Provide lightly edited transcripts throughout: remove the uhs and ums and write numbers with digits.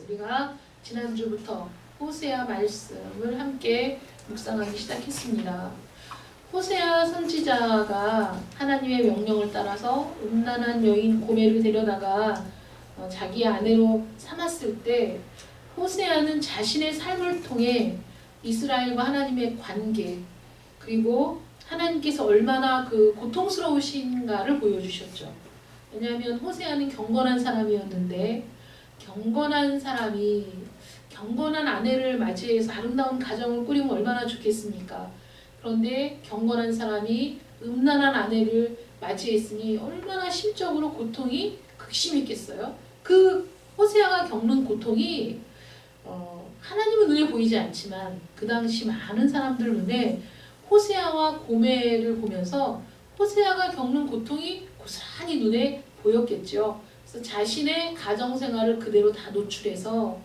우리가 지난주부터 호세아 말씀을 함께 묵상하기 시작했습니다. 호세아 선지자가 하나님의 명령을 따라서 음란한 여인 고멜을 데려다가 자기 아내로 삼았을 때 호세아는 자신의 삶을 통해 이스라엘과 하나님의 관계, 그리고 하나님께서 얼마나 그 고통스러우신가를 보여주셨죠. 왜냐하면 호세아는 경건한 사람이었는데, 경건한 사람이 경건한 아내를 맞이해서 아름다운 가정을 꾸리면 얼마나 좋겠습니까? 그런데 경건한 사람이 음란한 아내를 맞이했으니 얼마나 심적으로 고통이 극심했겠어요. 그 호세아가 겪는 고통이 하나님은 눈에 보이지 않지만 그 당시 많은 사람들 눈에 호세아와 고멜을 보면서 호세아가 겪는 고통이 고스란히 눈에 보였겠죠. 그래서 자신의 가정생활을 그대로 다 노출해서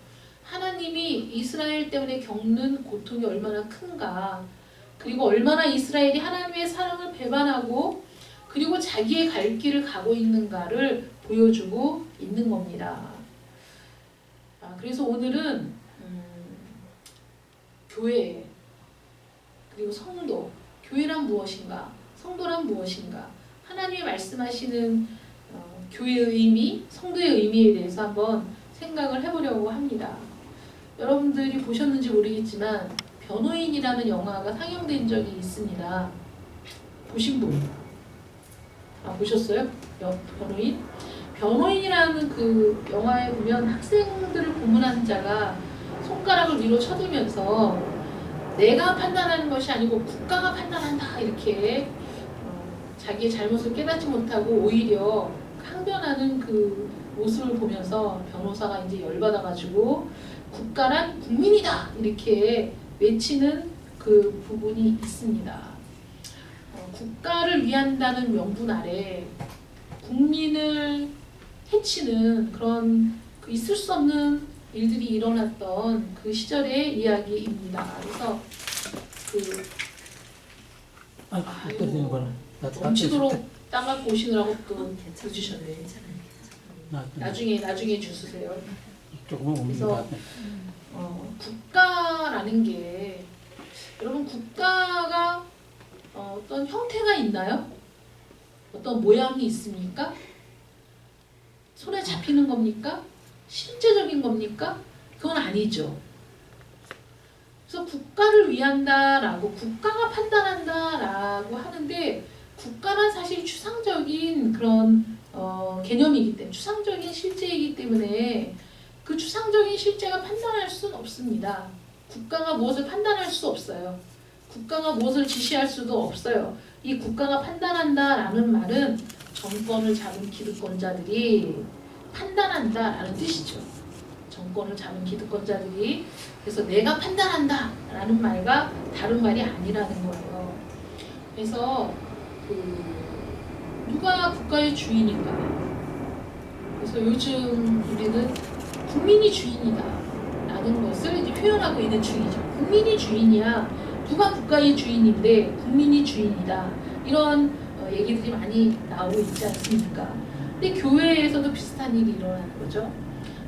하나님이 이스라엘 때문에 겪는 고통이 얼마나 큰가, 그리고 얼마나 이스라엘이 하나님의 사랑을 배반하고 그리고 자기의 갈 길을 가고 있는가를 보여주고 있는 겁니다. 그래서 오늘은 교회, 그리고 성도, 교회란 무엇인가, 성도란 무엇인가, 하나님이 말씀하시는 교회의 의미, 성도의 의미에 대해서 한번 생각을 해보려고 합니다. 여러분들이 보셨는지 모르겠지만 변호인이라는 영화가 상영된 적이 있습니다. 보신 분? 보셨어요? 변호인? 변호인이라는 그 영화에 보면 학생들을 고문한 자가 손가락을 위로 쳐들면서 내가 판단하는 것이 아니고 국가가 판단한다, 이렇게 자기의 잘못을 깨닫지 못하고 오히려 항변하는 그 모습을 보면서 변호사가 이제 열받아가지고 국가란 국민이다, 이렇게 외치는 그 부분이 있습니다. 국가를 위한다는 명분 아래 국민을 해치는 그런 있을 수 없는 일들이 일어났던 그 시절의 이야기입니다. 그래서 넘치도록 땅 갖고 오시느라고 또 주셨네. 나중에 주세요. 그래서 국가라는 게, 여러분, 국가가 어떤 형태가 있나요? 어떤 모양이 있습니까? 손에 잡히는 겁니까? 실제적인 겁니까? 그건 아니죠. 그래서 국가를 위한다라고, 국가가 판단한다라고 하는데, 국가란 사실 추상적인 그런 개념이기 때문에, 추상적인 실제이기 때문에 그 추상적인 실제가 판단할 수는 없습니다. 국가가 무엇을 판단할 수 없어요. 국가가 무엇을 지시할 수도 없어요. 이 국가가 판단한다라는 말은 정권을 잡은 기득권자들이 판단한다라는 뜻이죠. 정권을 잡은 기득권자들이, 그래서 내가 판단한다라는 말과 다른 말이 아니라는 거예요. 그래서 누가 국가의 주인인가? 그래서 요즘 우리는 국민이 주인이다 라는 것을 이제 표현하고 있는 중이죠. 국민이 주인이야. 누가 국가의 주인인데 국민이 주인이다. 이런 얘기들이 많이 나오고 있지 않습니까? 근데 교회에서도 비슷한 일이 일어나는 거죠.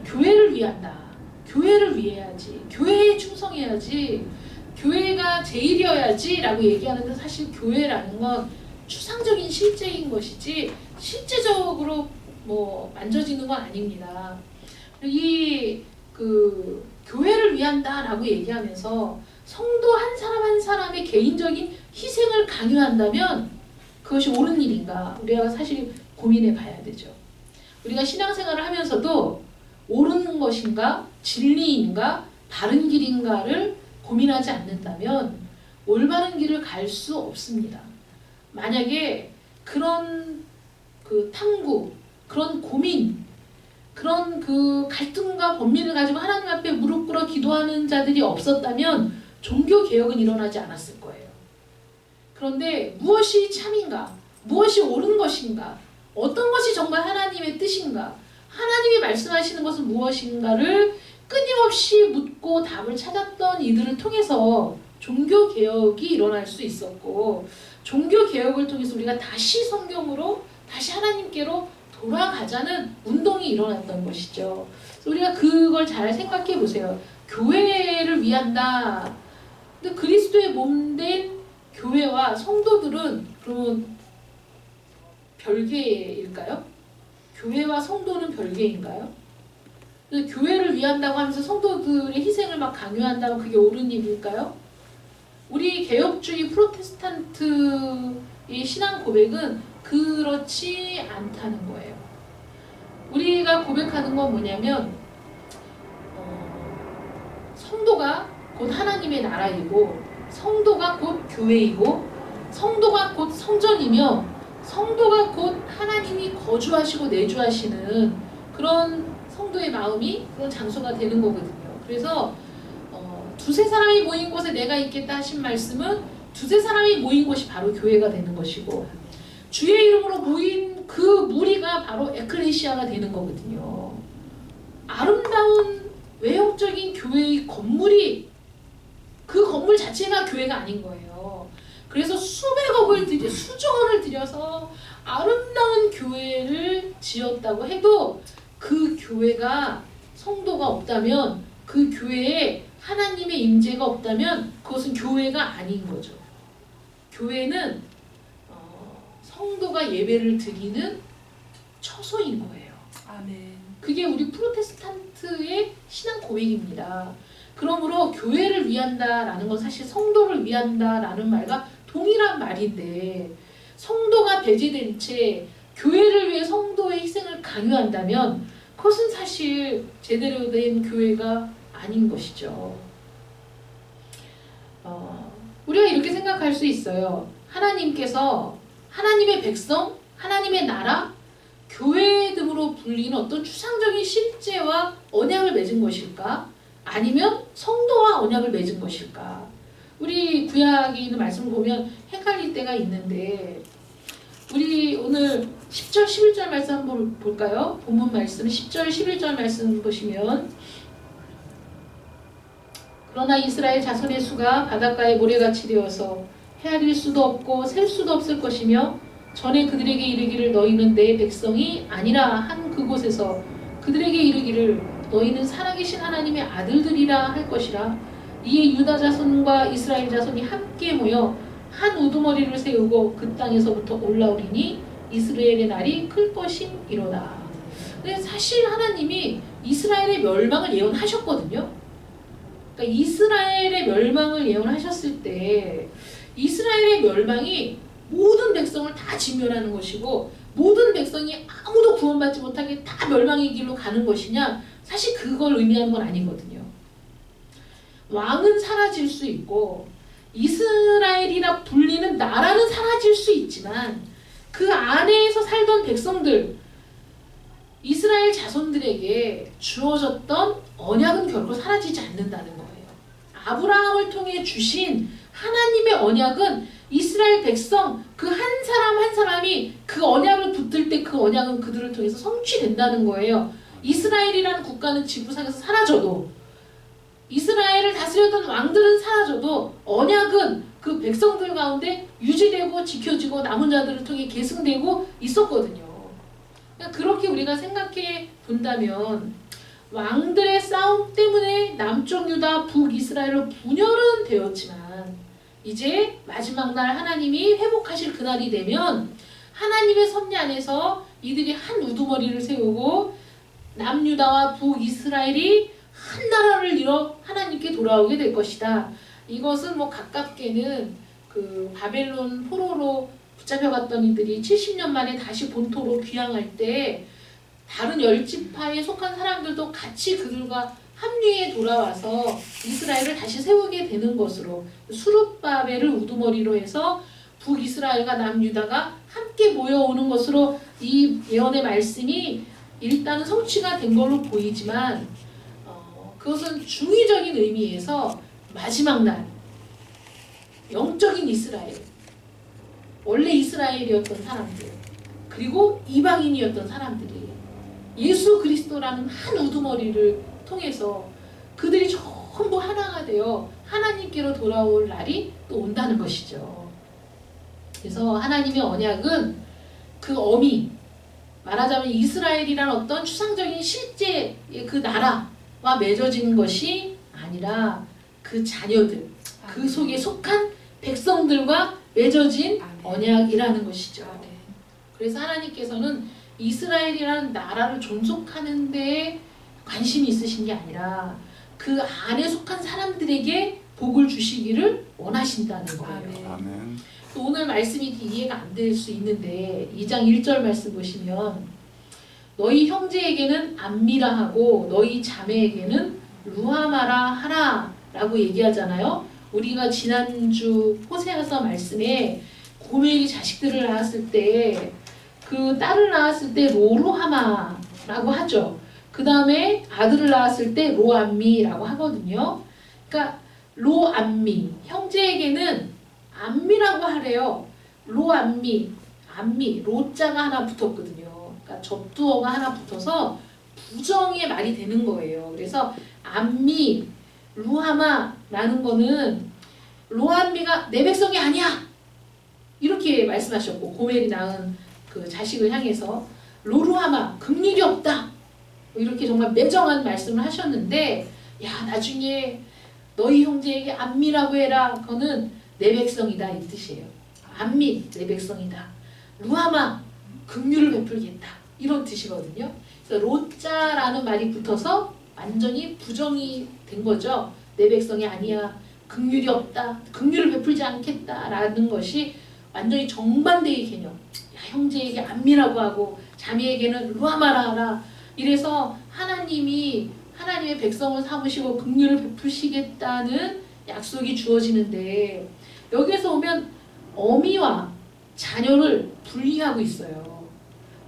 교회를 위한다. 교회를 위해야지. 교회에 충성해야지. 교회가 제일이어야지 라고 얘기하는데, 사실 교회라는 건 추상적인 실제인 것이지 실제적으로 뭐 만져지는 건 아닙니다. 이 교회를 위한다라고 얘기하면서 성도 한 사람 한 사람의 개인적인 희생을 강요한다면 그것이 옳은 일인가? 우리가 사실 고민해 봐야 되죠. 우리가 신앙생활을 하면서도 옳은 것인가, 진리인가, 바른 길인가를 고민하지 않는다면 올바른 길을 갈 수 없습니다. 만약에 그런 탐구, 그런 고민, 그런 갈등과 번민을 가지고 하나님 앞에 무릎 꿇어 기도하는 자들이 없었다면 종교 개혁은 일어나지 않았을 거예요. 그런데 무엇이 참인가, 무엇이 옳은 것인가, 어떤 것이 정말 하나님의 뜻인가, 하나님이 말씀하시는 것은 무엇인가를 끊임없이 묻고 답을 찾았던 이들을 통해서 종교 개혁이 일어날 수 있었고, 종교 개혁을 통해서 우리가 다시 성경으로, 다시 하나님께로 돌아가자는 운동이 일어났던 것이죠. 우리가 그걸 잘 생각해 보세요. 교회를 위한다. 근데 그리스도의 몸된 교회와 성도들은 그러면 별개일까요? 교회와 성도는 별개인가요? 교회를 위한다고 하면서 성도들의 희생을 막 강요한다면 그게 옳은 일일까요? 우리 개혁주의 프로테스탄트의 신앙 고백은 그렇지 않다는 거예요. 우리가 고백하는 건 뭐냐면 성도가 곧 하나님의 나라이고 성도가 곧 교회이고 성도가 곧 성전이며 성도가 곧 하나님이 거주하시고 내주하시는 그런 성도의 마음이 그런 장소가 되는 거거든요. 그래서 두세 사람이 모인 곳에 내가 있겠다 하신 말씀은 두세 사람이 모인 곳이 바로 교회가 되는 것이고 주의 이름으로 모인 그 무리가 바로 에클레시아가 되는 거거든요. 아름다운 외형적인 교회의 건물이 그 건물 자체가 교회가 아닌 거예요. 그래서 수백억을 들여 수조원을 들여서 아름다운 교회를 지었다고 해도 그 교회가 성도가 없다면 그 교회에 하나님의 임재가 없다면 그것은 교회가 아닌 거죠. 교회는 성도가 예배를 드리는 처소인 거예요. 아멘. 그게 우리 프로테스탄트의 신앙 고백입니다. 그러므로 교회를 위한다라는 건 사실 성도를 위한다라는 말과 동일한 말인데 성도가 배제된 채 교회를 위해 성도의 희생을 강요한다면 그것은 사실 제대로 된 교회가 아닌 것이죠. 우리가 이렇게 생각할 수 있어요. 하나님께서 하나님의 백성, 하나님의 나라, 교회 등으로 불리는 어떤 추상적인 실제와 언약을 맺은 것일까? 아니면 성도와 언약을 맺은 것일까? 우리 구약에 있는 말씀을 보면 헷갈릴 때가 있는데 우리 오늘 10절, 11절 말씀 한번 볼까요? 본문 말씀 10절, 11절 말씀 보시면 그러나 이스라엘 자손의 수가 바닷가에 모래같이 되어서 헤아릴 수도 없고 셀 수도 없을 것이며 전에 그들에게 이르기를 너희는 내 백성이 아니라 한 그곳에서 그들에게 이르기를 너희는 살아계신 하나님의 아들들이라 할 것이라. 이에 유다 자손과 이스라엘 자손이 함께 모여 한 우두머리를 세우고 그 땅에서부터 올라오리니 이스라엘의 날이 클 것임이로다. 근데 사실 하나님이 이스라엘의 멸망을 예언하셨거든요. 그러니까 이스라엘의 멸망을 예언하셨을 때 이스라엘의 멸망이 모든 백성을 다 진멸하는 것이고 모든 백성이 아무도 구원받지 못하게 다 멸망의 길로 가는 것이냐? 사실 그걸 의미하는 건 아니거든요. 왕은 사라질 수 있고 이스라엘이라 불리는 나라는 사라질 수 있지만 그 안에서 살던 백성들 이스라엘 자손들에게 주어졌던 언약은 결코 사라지지 않는다는 거예요. 아브라함을 통해 주신 하나님의 언약은 이스라엘 백성 그 한 사람 한 사람이 그 언약을 붙들 때 그 언약은 그들을 통해서 성취된다는 거예요. 이스라엘이라는 국가는 지구상에서 사라져도 이스라엘을 다스렸던 왕들은 사라져도 언약은 그 백성들 가운데 유지되고 지켜지고 남은 자들을 통해 계승되고 있었거든요. 그러니까 그렇게 우리가 생각해 본다면 왕들의 싸움 때문에 남쪽 유다, 북이스라엘로 분열은 되었지만 이제 마지막 날 하나님이 회복하실 그날이 되면 하나님의 섭리 안에서 이들이 한 우두머리를 세우고 남유다와 북이스라엘이 한 나라를 이뤄 하나님께 돌아오게 될 것이다. 이것은 뭐 가깝게는 그 바벨론 포로로 붙잡혀갔던 이들이 70년 만에 다시 본토로 귀향할 때 다른 10지파에 속한 사람들도 같이 그들과 합류해 돌아와서 이스라엘을 다시 세우게 되는 것으로 수룹바벨을 우두머리로 해서 북이스라엘과 남유다가 함께 모여오는 것으로 이 예언의 말씀이 일단은 성취가 된 걸로 보이지만 그것은 중의적인 의미에서 마지막 날 영적인 이스라엘 원래 이스라엘이었던 사람들 그리고 이방인이었던 사람들이 예수 그리스도라는 한 우두머리를 통해서 그들이 전부 하나가 되어 하나님께로 돌아올 날이 또 온다는 것이죠. 그래서 하나님의 언약은 그 어미 말하자면 이스라엘이란 어떤 추상적인 실제 그 나라와 맺어진 것이 아니라 그 자녀들, 그 속에 속한 백성들과 맺어진 언약이라는 것이죠. 그래서 하나님께서는 이스라엘이라는 나라를 존속하는 데에 관심이 있으신 게 아니라 그 안에 속한 사람들에게 복을 주시기를 원하신다는 거예요. 아멘. 또 오늘 말씀이 이해가 안 될 수 있는데 2장 1절 말씀 보시면 너희 형제에게는 암미라 하고 너희 자매에게는 루하마라 하라 라고 얘기하잖아요. 우리가 지난주 호세아서 말씀에 고멜이 자식들을 낳았을 때 그 딸을 낳았을 때 로루하마라고 하죠. 그 다음에 아들을 낳았을 때 로암미라고 하거든요. 그러니까 로암미, 형제에게는 암미라고 하래요. 로암미, 암미, 로자가 하나 붙었거든요. 그러니까 접두어가 하나 붙어서 부정의 말이 되는 거예요. 그래서 암미, 루하마라는 거는 로암미가 내 백성이 아니야! 이렇게 말씀하셨고, 고멜이 낳은 그 자식을 향해서 로루하마, 긍휼이 없다! 이렇게 정말 매정한 말씀을 하셨는데, 야, 나중에 너희 형제에게 암미라고 해라. 그거는 내 백성이다 이 뜻이에요. 암미, 내 백성이다. 루하마, 긍휼을 베풀겠다. 이런 뜻이거든요. 그래서 로자라는 말이 붙어서 완전히 부정이 된 거죠. 내 백성이 아니야. 긍휼이 없다. 긍휼을 베풀지 않겠다라는 것이 완전히 정반대의 개념. 야, 형제에게 암미라고 하고 자매에게는 루하마라 하라. 이래서 하나님이 하나님의 백성을 삼으시고 긍휼을 베푸시겠다는 약속이 주어지는데 여기에서 보면 어미와 자녀를 분리하고 있어요.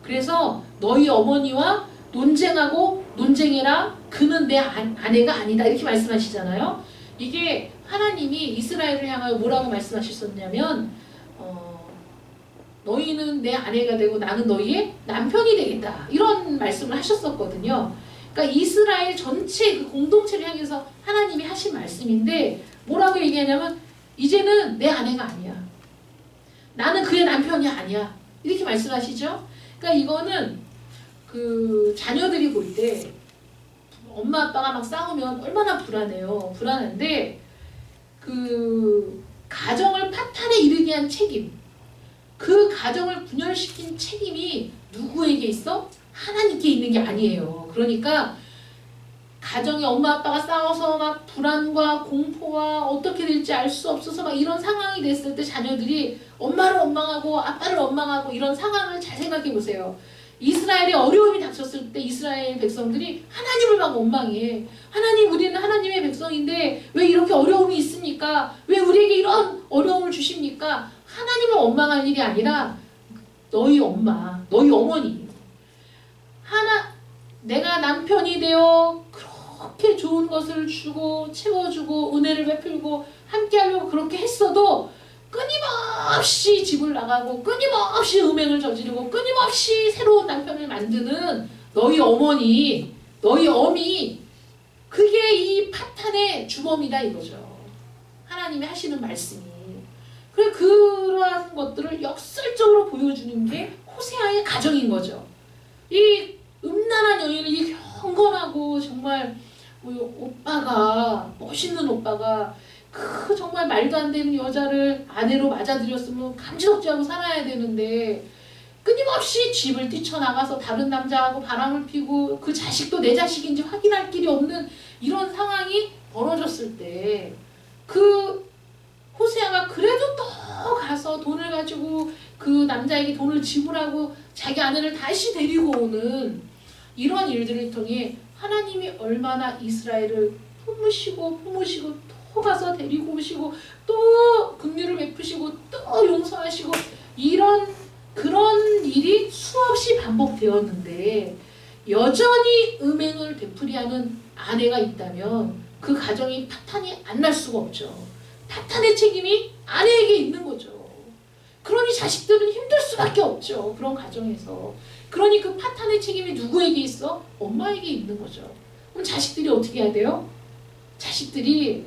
그래서 너희 어머니와 논쟁하고 논쟁해라. 그는 내 아내가 아니다. 이렇게 말씀하시잖아요. 이게 하나님이 이스라엘을 향하여 뭐라고 말씀하셨었냐면 너희는 내 아내가 되고 나는 너희의 남편이 되겠다. 이런 말씀을 하셨었거든요. 그러니까 이스라엘 전체 그 공동체를 향해서 하나님이 하신 말씀인데 뭐라고 얘기하냐면 이제는 내 아내가 아니야. 나는 그의 남편이 아니야. 이렇게 말씀하시죠. 그러니까 이거는 그 자녀들이 볼 때 엄마 아빠가 막 싸우면 얼마나 불안해요. 불안한데 그 가정을 파탄에 이르게 한 책임, 그 가정을 분열시킨 책임이 누구에게 있어? 하나님께 있는 게 아니에요. 그러니까 가정에 엄마 아빠가 싸워서 막 불안과 공포와 어떻게 될지 알 수 없어서 막 이런 상황이 됐을 때 자녀들이 엄마를 원망하고 아빠를 원망하고 이런 상황을 잘 생각해 보세요. 이스라엘에 어려움이 닥쳤을 때 이스라엘 백성들이 하나님을 막 원망해. 하나님, 우리는 하나님의 백성인데 왜 이렇게 어려움이 있습니까? 왜 우리에게 이런 어려움을 주십니까? 하나님을 원망할 일이 아니라 너희 엄마, 너희 어머니, 내가 남편이 되어 그렇게 좋은 것을 주고 채워주고 은혜를 베풀고 함께 하려고 그렇게 했어도 끊임없이 집을 나가고 끊임없이 음행을 저지르고 끊임없이 새로운 남편을 만드는 너희 어머니, 너희 어미, 그게 이 파탄의 주범이다 이거죠. 하나님이 하시는 말씀이. 그러한 것들을 역설적으로 보여주는 게 호세아의 가정인 거죠. 이 음란한 여인을 이 경건하고 정말 오빠가, 멋있는 오빠가 그 정말 말도 안 되는 여자를 아내로 맞아들였으면 감지덕지하고 살아야 되는데 끊임없이 집을 뛰쳐나가서 다른 남자하고 바람을 피고 그 자식도 내 자식인지 확인할 길이 없는 이런 상황이 벌어졌을 때 그 호세아가 그래도 또 가서 돈을 가지고 그 남자에게 돈을 지불하고 자기 아내를 다시 데리고 오는 이런 일들을 통해 하나님이 얼마나 이스라엘을 품으시고 또 가서 데리고 오시고 또 긍휼을 베푸시고 또 용서하시고 그런 일이 수없이 반복되었는데 여전히 음행을 되풀이하는 아내가 있다면 그 가정이 파탄이 안 날 수가 없죠. 파탄의 책임이 아내에게 있는 거죠. 그러니 자식들은 힘들 수밖에 없죠. 그런 가정에서. 그러니 그 파탄의 책임이 누구에게 있어? 엄마에게 있는 거죠. 그럼 자식들이 어떻게 해야 돼요? 자식들이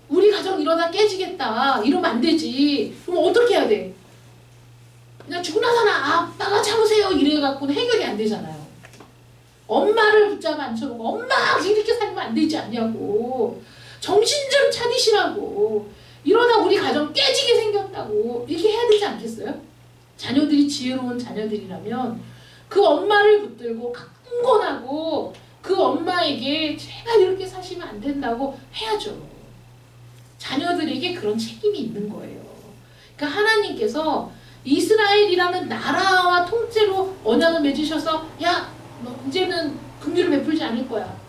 우리 가정 이러다 깨지겠다. 이러면 안 되지. 그럼 어떻게 해야 돼? 그냥 죽나 사나 아빠가 참으세요 이래갖고는 해결이 안 되잖아요. 엄마를 붙잡아 앉혀놓고 엄마 이렇게 살면 안 되지 않냐고, 정신 좀 차리시라고, 이러다 우리 가정 깨지게 생겼다고 이렇게 해야 되지 않겠어요? 자녀들이 지혜로운 자녀들이라면 그 엄마를 붙들고 강권하고 그 엄마에게 제발 이렇게 사시면 안 된다고 해야죠. 자녀들에게 그런 책임이 있는 거예요. 그러니까 하나님께서 이스라엘이라는 나라와 통째로 언약을 맺으셔서 야, 너 이제는 긍휼을 베풀지 않을 거야,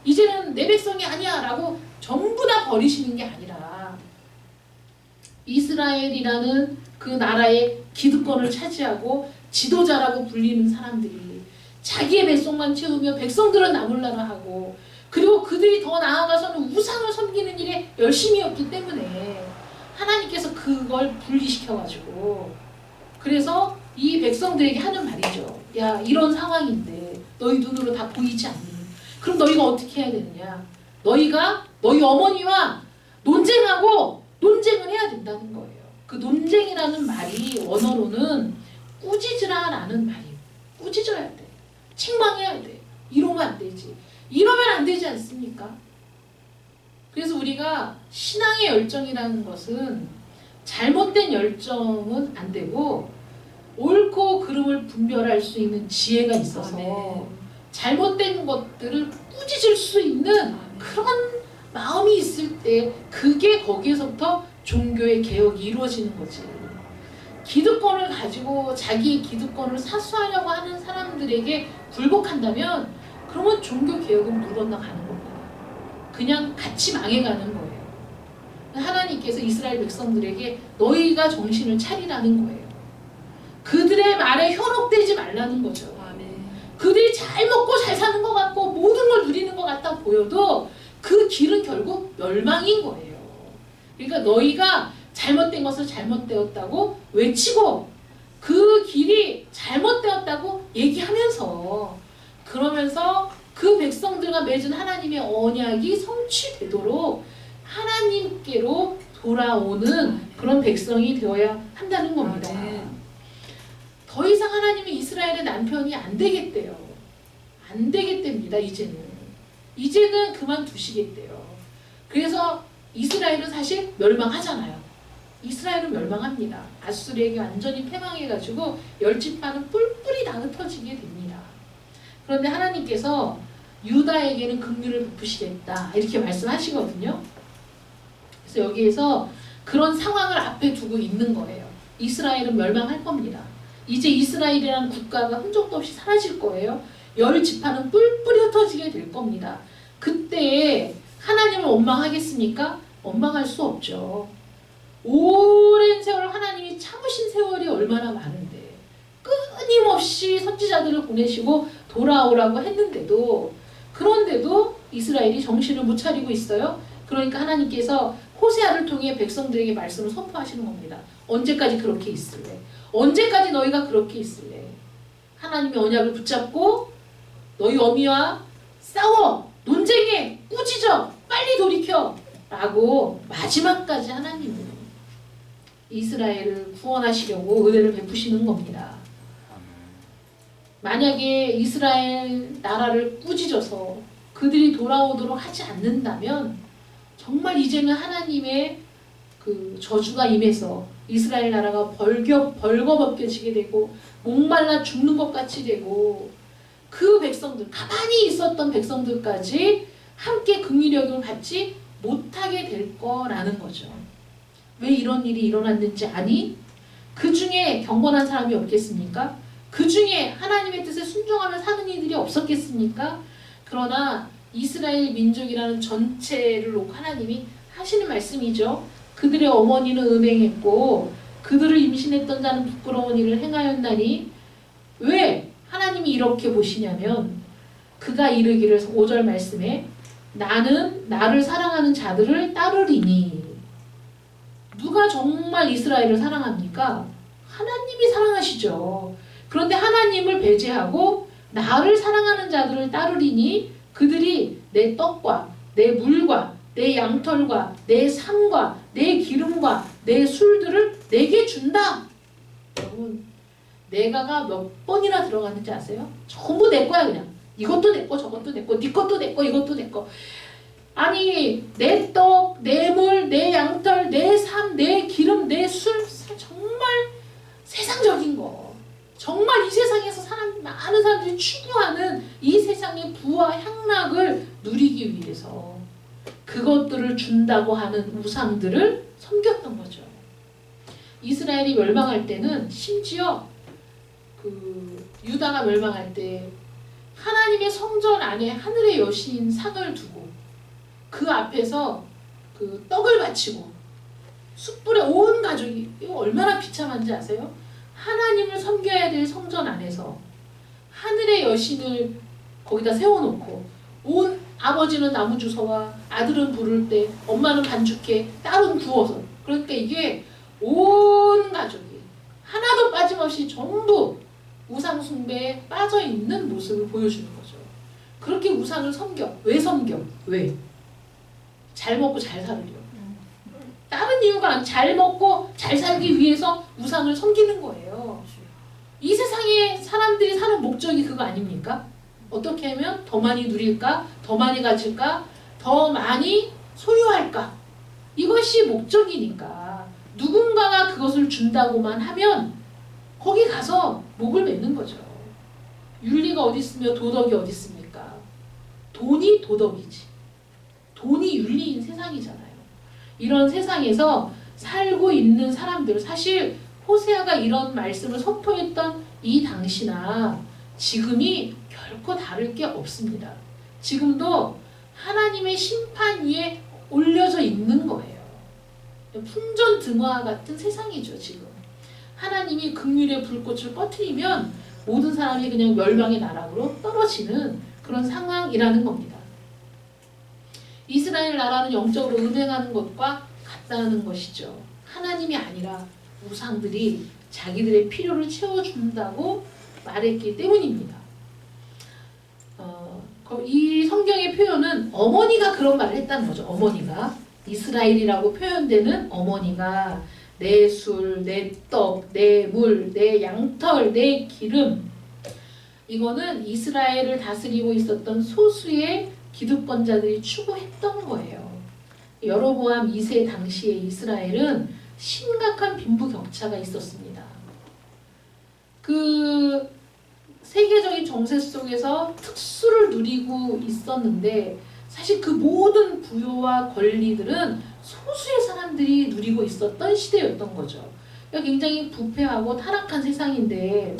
이제는 내 백성이 아니야 라고 전부 다 버리시는 게 아니라 이스라엘이라는 그 나라의 기득권을 차지하고 지도자라고 불리는 사람들이 자기의 백성만 채우며 백성들은 나몰라라 하고, 그리고 그들이 더 나아가서는 우상을 섬기는 일에 열심이었기 때문에 하나님께서 그걸 분리시켜가지고, 그래서 이 백성들에게 하는 말이죠. 야, 이런 상황인데 너희 눈으로 다 보이지 않니? 그럼 너희가 어떻게 해야 되느냐? 너희가 너희 어머니와 논쟁을 해야 된다는 거예요. 그 논쟁이라는 말이 원어로는 꾸짖으라 라는 말이에요. 꾸짖어야 돼. 책망해야 돼. 이러면 안 되지. 이러면 안 되지 않습니까? 그래서 우리가 신앙의 열정이라는 것은 잘못된 열정은 안 되고 옳고 그름을 분별할 수 있는 지혜가 있어서 잘못된 것들을 꾸짖을 수 있는 그런 마음이 있을 때 그게 거기에서부터 종교의 개혁이 이루어지는 거지. 기득권을 가지고 자기의 기득권을 사수하려고 하는 사람들에게 굴복한다면 그러면 종교 개혁은 물 건너가는 겁니다. 그냥 같이 망해가는 거예요. 하나님께서 이스라엘 백성들에게 너희가 정신을 차리라는 거예요. 그들의 말에 현혹되지 말라는 거죠. 그들이 잘 먹고 잘 사는 것 같고 모든 걸 누리는 것 같다 보여도 그 길은 결국 멸망인 거예요. 그러니까 너희가 잘못된 것을 잘못되었다고 외치고 그 길이 잘못되었다고 얘기하면서, 그러면서 그 백성들과 맺은 하나님의 언약이 성취되도록 하나님께로 돌아오는 그런 백성이 되어야 한다는 겁니다. 더 이상 하나님은 이스라엘의 남편이 안 되겠대요. 안 되겠답니다. 이제는 그만두시겠대요. 그래서 이스라엘은 사실 멸망하잖아요. 이스라엘은 멸망합니다. 아수르에게 완전히 패망해가지고 열지파는 뿔뿔이 다 흩어지게 됩니다. 그런데 하나님께서 유다에게는 긍휼을 베푸시겠다 이렇게 말씀하시거든요. 그래서 여기에서 그런 상황을 앞에 두고 있는 거예요. 이스라엘은 멸망할 겁니다. 이제 이스라엘이라는 국가가 흔적도 없이 사라질 거예요. 열 지파는 뿔뿔이 흩어지게 될 겁니다. 그때 하나님을 원망하겠습니까? 원망할 수 없죠. 오랜 세월 하나님이 참으신 세월이 얼마나 많은데 끊임없이 선지자들을 보내시고 돌아오라고 했는데도, 그런데도 이스라엘이 정신을 못 차리고 있어요. 그러니까 하나님께서 호세아를 통해 백성들에게 말씀을 선포하시는 겁니다. 언제까지 그렇게 있을래? 언제까지 너희가 그렇게 있을래? 하나님의 언약을 붙잡고 너희 어미와 싸워, 논쟁해, 꾸짖어, 빨리 돌이켜 라고 마지막까지 하나님은 이스라엘을 구원하시려고 은혜를 베푸시는 겁니다. 만약에 이스라엘 나라를 꾸짖어서 그들이 돌아오도록 하지 않는다면 정말 이제는 하나님의 그 저주가 임해서 이스라엘 나라가 벌거벗겨지게 되고 목말라 죽는 것 같이 되고, 그 백성들, 가만히 있었던 백성들까지 함께 긍휼력을 받지 못하게 될 거라는 거죠. 왜 이런 일이 일어났는지 아니? 그 중에 경건한 사람이 없겠습니까? 그 중에 하나님의 뜻에 순종하며 사는 이들이 없었겠습니까? 그러나 이스라엘 민족이라는 전체를 놓고 하나님이 하시는 말씀이죠. 그들의 어머니는 음행했고 그들을 임신했던 자는 부끄러운 일을 행하였나니, 왜 하나님이 이렇게 보시냐면 그가 이르기를 5절 말씀에 나는 나를 사랑하는 자들을 따르리니. 누가 정말 이스라엘을 사랑합니까? 하나님이 사랑하시죠. 그런데 하나님을 배제하고 나를 사랑하는 자들을 따르리니 그들이 내 떡과 내 물과 내 양털과 내 삶과 내 기름과 내 술들을 내게 준다. 여러분, 내가가 몇 번이나 들어갔는지 아세요? 전부 내 거야 그냥. 이것도 내 거, 저것도 내 거, 네 것도 내 거, 이것도 내 거. 아니 내 떡, 내 물, 내 양털, 내 삶, 내 기름, 내 술, 정말 세상적인 거. 정말 이 세상에서 많은 사람들이 추구하는 이 세상의 부와 향락을 누리기 위해서 그것들을 준다고 하는 우상들을 섬겼던 거죠. 이스라엘이 멸망할 때는 심지어 유다가 멸망할 때 하나님의 성전 안에 하늘의 여신인 상을 두고 그 앞에서 떡을 바치고 숯불에 온 가족이, 이거 얼마나 비참한지 아세요? 하나님을 섬겨야 될 성전 안에서 하늘의 여신을 거기다 세워놓고 온 아버지는 나무 주워와 아들은 부를 때 엄마는 반죽해 딸은 구워서, 그러니까 이게 온 가족이 하나도 빠짐없이 전부 우상 숭배에 빠져 있는 모습을 보여주는 거죠. 그렇게 우상을 섬겨. 왜 섬겨? 왜? 잘 먹고 잘 살으려. 다른 이유가 아니라 잘 먹고 잘 살기 위해서 우상을 섬기는 거예요. 이 세상에 사람들이 사는 목적이 그거 아닙니까? 어떻게 하면 더 많이 누릴까? 더 많이 가질까? 더 많이 소유할까? 이것이 목적이니까 누군가가 그것을 준다고만 하면 거기 가서 목을 맺는 거죠. 윤리가 어디 있으며 도덕이 어디 있습니까? 돈이 도덕이지. 돈이 윤리인 세상이잖아요. 이런 세상에서 살고 있는 사람들, 사실 호세아가 이런 말씀을 선포했던 이 당시나 지금이 결코 다를 게 없습니다. 지금도 하나님의 심판 위에 올려져 있는 거예요. 풍전등화 같은 세상이죠. 지금 하나님이 긍휼의 불꽃을 꺼트리면 모든 사람이 그냥 멸망의 나락으로 떨어지는 그런 상황이라는 겁니다. 이스라엘 나라는 영적으로 음행하는 것과 같다는 것이죠. 하나님이 아니라 우상들이 자기들의 필요를 채워준다고 말했기 때문입니다. 이 성경의 표현은 어머니가 그런 말을 했다는 거죠. 어머니가, 이스라엘이라고 표현되는 어머니가 내 술, 내 떡, 내 물, 내 양털, 내 기름, 이거는 이스라엘을 다스리고 있었던 소수의 기득권자들이 추구했던 거예요. 여로보암 2세 당시에 이스라엘은 심각한 빈부격차가 있었습니다. 그 세계적인 정세 속에서 특수를 누리고 있었는데 사실 그 모든 부여와 권리들은 소수의 사람들이 누리고 있었던 시대였던 거죠. 그러니까 굉장히 부패하고 타락한 세상인데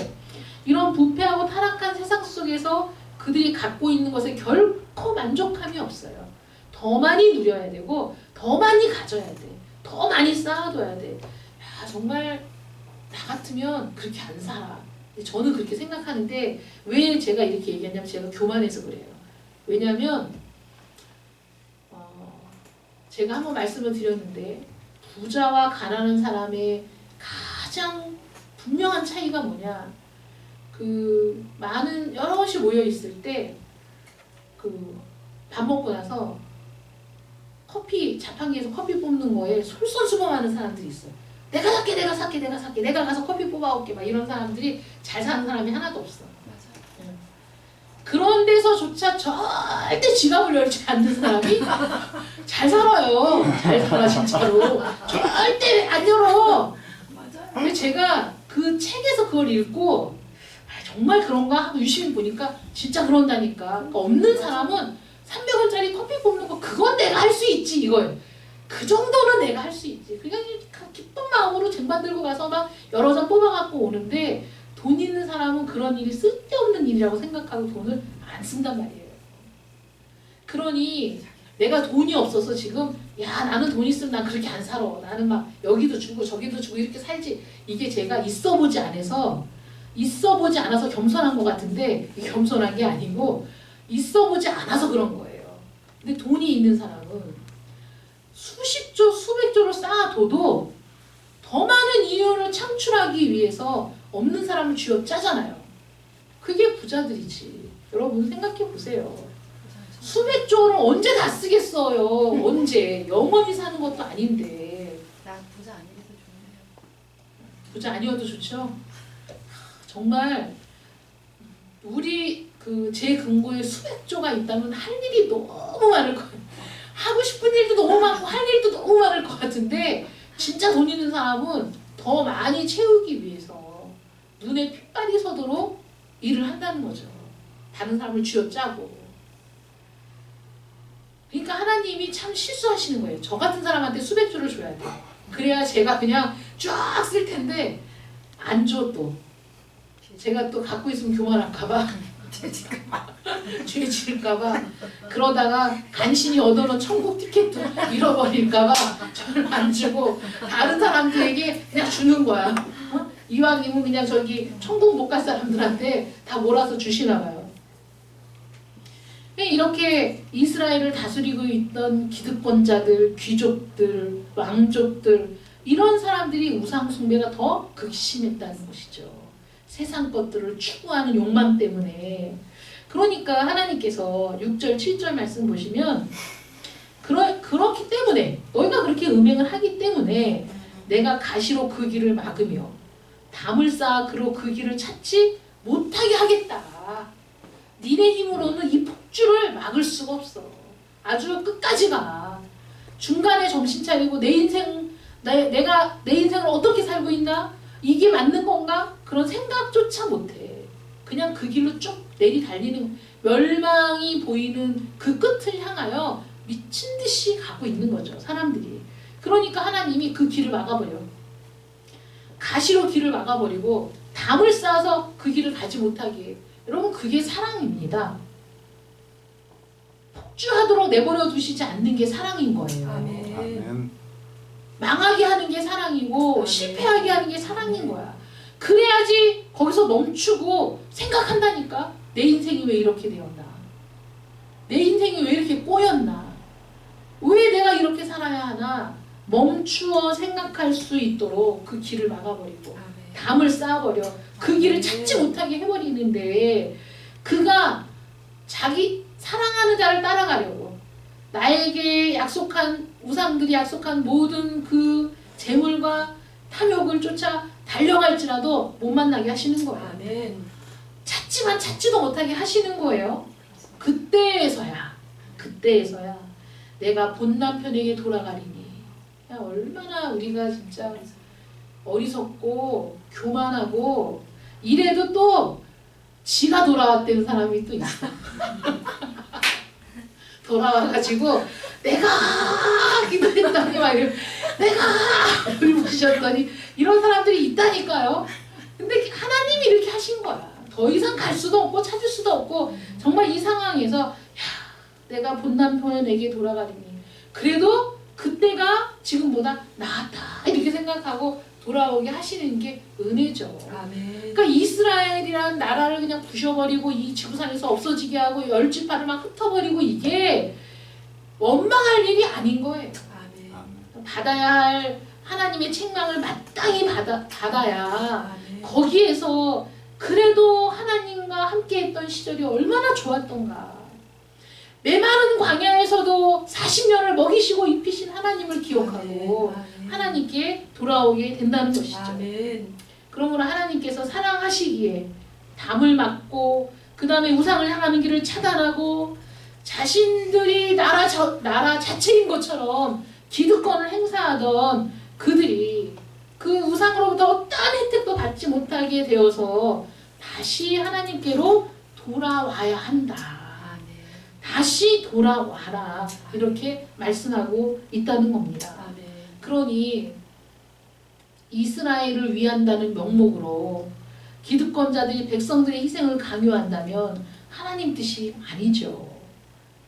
이런 부패하고 타락한 세상 속에서 그들이 갖고 있는 것에 결코 만족함이 없어요. 더 많이 누려야 되고 더 많이 가져야 돼. 더 많이 쌓아둬야 돼. 야, 정말 나 같으면 그렇게 안 살아. 저는 그렇게 생각하는데 왜 제가 이렇게 얘기하냐면 제가 교만해서 그래요. 왜냐하면 제가 한번 말씀을 드렸는데 부자와 가난한 사람의 가장 분명한 차이가 뭐냐, 많은 여럿이 모여 있을 때 밥 먹고 나서 커피 자판기에서 커피 뽑는 거에 솔선수범하는 사람들이 있어요. 내가 살게, 내가 살게, 내가 살게, 내가 가서 커피 뽑아올게, 막 이런 사람들이 잘 사는 사람이 하나도 없어. 맞아. 그런 데서조차 절대 지갑을 열지 않는 사람이 잘 살아요. 잘 살아 진짜로. 절대 안 열어. 맞아요. 근데 제가 그 책에서 그걸 읽고 정말 그런가 하고 유심히 보니까 진짜 그런다니까. 그러니까 없는 사람은 300원짜리 커피 뽑는 거 그건 내가 할 수 있지 이거예요. 그 정도는 내가 할 수 있지. 그냥 기쁜 마음으로 쟁반 들고 가서 막 여러 잔 뽑아갖고 오는데 돈 있는 사람은 그런 일이 쓸데없는 일이라고 생각하고 돈을 안 쓴단 말이에요. 그러니 내가 돈이 없어서 지금 야 나는 돈 있으면 난 그렇게 안 살아. 나는 막 여기도 주고 저기도 주고 이렇게 살지. 이게 제가 있어보지 않아서 겸손한 것 같은데 이게 겸손한 게 아니고 있어보지 않아서 그런 거예요. 근데 돈이 있는 사람은 수십조 수백조를 쌓아둬도 더 많은 이윤을 창출하기 위해서 없는 사람을 쥐어짜잖아요. 그게 부자들이지. 여러분 생각해 보세요. 수백조를 언제 다 쓰겠어요. 언제. 영원히 사는 것도 아닌데. 나 부자 아니어도 좋네요. 부자 아니어도 좋죠. 정말 우리 제 근고에 수백 조가 있다면 할 일이 너무 많을 거예요. 하고 싶은 일도 너무 많고 할 일도 너무 많을 것 같은데 진짜 돈 있는 사람은 더 많이 채우기 위해서 눈에 핏발이 서도록 일을 한다는 거죠. 다른 사람을 쥐어짜고. 그러니까 하나님이 참 실수하시는 거예요. 저 같은 사람한테 수백 조를 줘야 돼. 그래야 제가 그냥 쫙 쓸 텐데 안 줘 또. 제가 또 갖고 있으면 교만할까봐 죄 지을까봐 그러다가 간신히 얻어놓은 천국 티켓도 잃어버릴까봐 저를 안 주고 다른 사람들에게 그냥 주는 거야. 이왕이면 그냥 저기 천국 못 갈 사람들한테 다 몰아서 주시나 봐요. 이렇게 이스라엘을 다스리고 있던 기득권자들, 귀족들, 왕족들 이런 사람들이 우상 숭배가 더 극심했다는 것이죠. 세상 것들을 추구하는 욕망 때문에. 그러니까 하나님께서 6절, 7절 말씀 보시면 그렇기 때문에 너희가 그렇게 음행을 하기 때문에 내가 가시로 그 길을 막으며 담을 쌓아 그로 그 길을 찾지 못하게 하겠다. 니네 힘으로는 이 폭주를 막을 수가 없어. 아주 끝까지 가. 중간에 정신 차리고 내 내가 내 인생을 어떻게 살고 있나? 이게 맞는 건가? 그런 생각조차 못해. 그냥 그 길로 쭉 내리 달리는 멸망이 보이는 그 끝을 향하여 미친 듯이 가고 있는 거죠. 사람들이. 그러니까 하나님이 그 길을 막아버려. 가시로 길을 막아버리고 담을 쌓아서 그 길을 가지 못하게. 여러분 그게 사랑입니다. 폭주하도록 내버려 두시지 않는 게 사랑인 거예요. 아멘. 망하게 하는 게 사랑이고 실패하게 하는 게 사랑인 거야. 그래야지 거기서 멈추고 생각한다니까. 내 인생이 왜 이렇게 되었나? 내 인생이 왜 이렇게 꼬였나? 왜 내가 이렇게 살아야 하나? 멈추어 생각할 수 있도록 그 길을 막아버리고 담을 쌓아버려. 그 길을 찾지 못하게 해버리는데 그가 자기 사랑하는 자를 따라가려고 나에게 약속한 우상들이 약속한 모든 그 재물과 탐욕을 쫓아 달려갈지라도 못 만나게 하시는 거예요. 아멘. 찾지만 찾지도 못하게 하시는 거예요. 그때에서야 내가 본 남편에게 돌아가리니. 야, 얼마나 우리가 진짜 어리석고 교만하고 이래도 또 지가 돌아왔다는 사람이 또 있어. 돌아와가지고 내가 기도했더니 막 이러고 내가 울부짖었더니 이런 사람들이 있다니까요. 근데 하나님이 이렇게 하신 거야. 더 이상 갈 수도 없고 찾을 수도 없고 정말 이 상황에서 야, 내가 본 남편에게 돌아가리니 그래도 그때가 지금보다 나았다 이렇게 생각하고 돌아오게 하시는 게 은혜죠. 아멘. 그러니까 이스라엘이라는 나라를 그냥 부셔버리고 이 지구상에서 없어지게 하고 열 지파를 막 흩어버리고 이게 원망할 일이 아닌 거예요. 아멘. 받아야 할 하나님의 책망을 마땅히 받아야 아멘. 거기에서 그래도 하나님과 함께했던 시절이 얼마나 좋았던가. 메마른 광야에서도 40년을 먹이시고 입히신 하나님을 기억하고 아멘. 하나님께 돌아오게 된다는 것이죠. 아멘. 그러므로 하나님께서 사랑하시기에 담을 막고 그 다음에 우상을 향하는 길을 차단하고 자신들이 나라 자체인 것처럼 기득권을 행사하던 그들이 그 우상으로부터 어떠한 혜택도 받지 못하게 되어서 다시 하나님께로 돌아와야 한다. 아멘. 다시 돌아와라. 이렇게 말씀하고 있다는 겁니다. 아멘. 그러니 이스라엘을 위한다는 명목으로 기득권자들이 백성들의 희생을 강요한다면 하나님 뜻이 아니죠.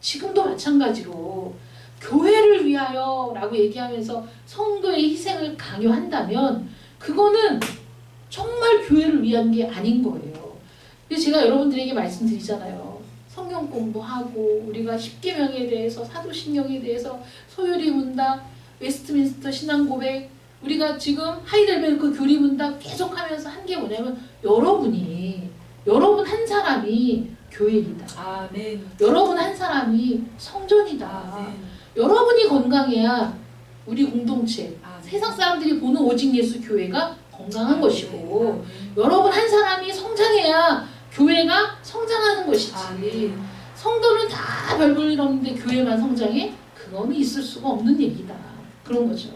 지금도 마찬가지로 교회를 위하여 라고 얘기하면서 성도의 희생을 강요한다면 그거는 정말 교회를 위한 게 아닌 거예요. 그래서 제가 여러분들에게 말씀드리잖아요. 성경 공부하고 우리가 십계명에 대해서 사도신경에 대해서 소요리 문답, 웨스트민스터 신앙고백 우리가 지금 하이델베르크 교리문답 계속하면서 한 게 뭐냐면 여러분 한 사람이 교회이다. 아멘. 여러분 한 사람이 성전이다. 아멘. 여러분이 건강해야 우리 공동체 아멘. 세상 사람들이 보는 오직 예수 교회가 건강한 것이고 여러분 한 사람이 성장해야 교회가 성장하는 것이지. 아멘. 성도는 다 별 볼 일 없는데 교회만 성장해? 그거는 있을 수가 없는 얘기다. 그런 거죠.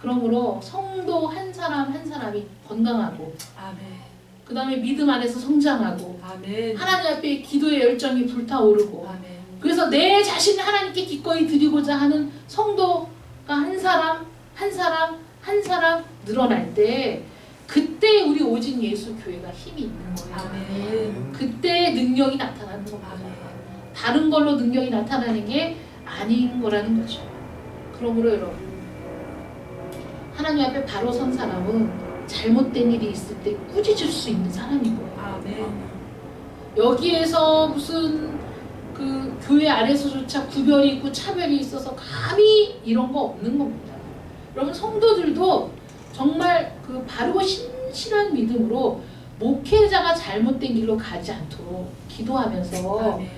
그러므로 성도 한 사람 한 사람이 건강하고 아멘. 그 다음에 믿음 안에서 성장하고 아멘. 하나님 앞에 기도의 열정이 불타오르고 아멘. 그래서 내 자신을 하나님께 기꺼이 드리고자 하는 성도가 한 사람 한 사람 한 사람 늘어날 때 그때 우리 오직 예수 교회가 힘이 있는 거예요. 아멘. 그때 능력이 나타나는 겁니다. 아멘. 다른 걸로 능력이 나타나는 게 아닌 거라는 거죠. 그러므로 여러분 하나님 앞에 바로 선 사람은 잘못된 일이 있을 때 꾸짖을 수 있는 사람인 거예요. 아멘. 여기에서 무슨 그 교회 안에서조차 구별이 있고 차별이 있어서 감히 이런 거 없는 겁니다. 여러분 성도들도 정말 그 바르고 신실한 믿음으로 목회자가 잘못된 길로 가지 않도록 기도하면서 아멘.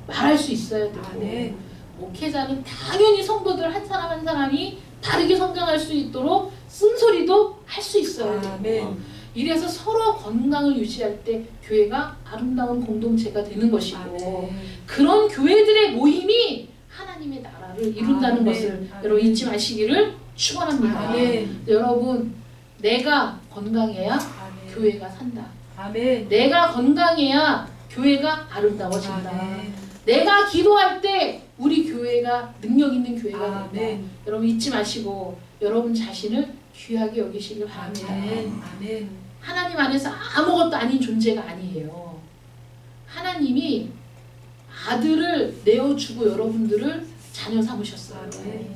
말할 수 있어야 되고 아멘. 목회자는 당연히 성도들 한 사람 한 사람이 다르게 성장할 수 있도록 쓴소리도 할 수 있어야 되고 아멘. 이래서 서로 건강을 유지할 때 교회가 아름다운 공동체가 되는 것이고 아멘. 그런 교회들의 모임이 하나님의 나라를 이룬다는 아멘. 것을 아멘. 여러분 잊지 마시기를 축원합니다. 아멘. 여러분 내가 건강해야 아멘. 교회가 산다. 아멘. 내가 건강해야 교회가 아름다워진다. 아멘. 내가 기도할 때 우리 교회가 능력 있는 교회가 된다. 아멘. 여러분 잊지 마시고 여러분 자신을 귀하게 여기시길 바랍니다. 아멘. 아멘. 하나님 안에서 아무것도 아닌 존재가 아니에요. 하나님이 아들을 내어주고 여러분들을 자녀 삼으셨어요. 아멘.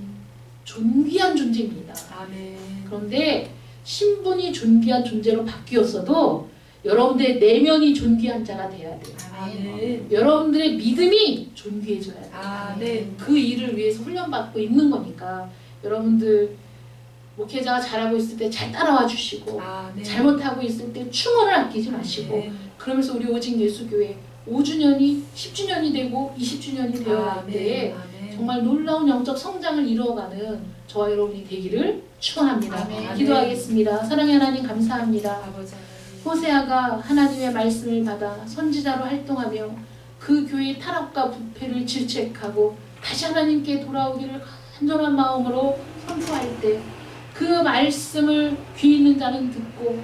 존귀한 존재입니다. 아멘. 그런데 신분이 존귀한 존재로 바뀌었어도 여러분들의 내면이 존귀한 자가 돼야 돼요. 아멘. 여러분들의 믿음이 존귀해져야 돼요. 아멘. 그 일을 위해서 훈련받고 있는 거니까 여러분들 목회자가 잘하고 있을 때 잘 따라와 주시고 아멘. 잘못하고 있을 때 충원을 아끼지 마시고 아멘. 그러면서 우리 오직 예수교회 5주년이 10주년이 되고 20주년이 되어갈 때 아멘. 정말 놀라운 영적 성장을 이루어가는 저와 여러분이 되기를 축원합니다. 아멘. 기도하겠습니다. 사랑의 하나님 감사합니다. 아버지 하나님. 호세아가 하나님의 말씀을 받아 선지자로 활동하며 그 교회의 타락과 부패를 질책하고 다시 하나님께 돌아오기를 간절한 마음으로 선포할 때 그 말씀을 귀 있는 자는 듣고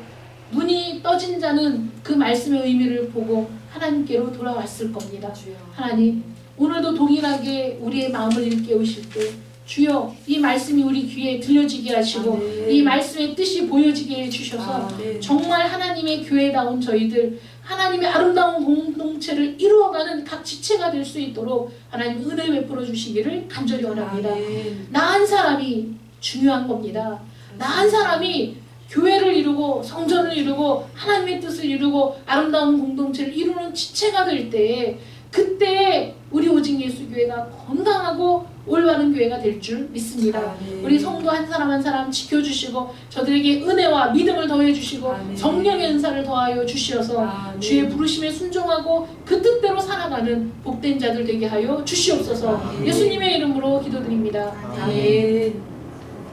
눈이 떠진 자는 그 말씀의 의미를 보고 하나님께로 돌아왔을 겁니다. 주여. 하나님 오늘도 동일하게 우리의 마음을 일깨우실 때 주여 이 말씀이 우리 귀에 들려지게 하시고 아멘. 이 말씀의 뜻이 보여지게 해주셔서 아멘. 정말 하나님의 교회다운 저희들 하나님의 아름다운 공동체를 이루어가는 각 지체가 될 수 있도록 하나님 은혜 베풀어 주시기를 간절히 원합니다. 아멘. 나 한 사람이 중요한 겁니다. 나 한 사람이 교회를 이루고 성전을 이루고 하나님의 뜻을 이루고 아름다운 공동체를 이루는 지체가 될 때 그때 우리 오직 예수교회가 건강하고 올바른 교회가 될 줄 믿습니다. 아멘. 우리 성도 한 사람 한 사람 지켜주시고 저들에게 은혜와 믿음을 더해주시고 아멘. 성령의 은사를 더하여 주시어서 아멘. 주의 부르심에 순종하고 그 뜻대로 살아가는 복된 자들 되게 하여 주시옵소서. 아멘. 예수님의 이름으로 기도드립니다. 아멘. 아멘.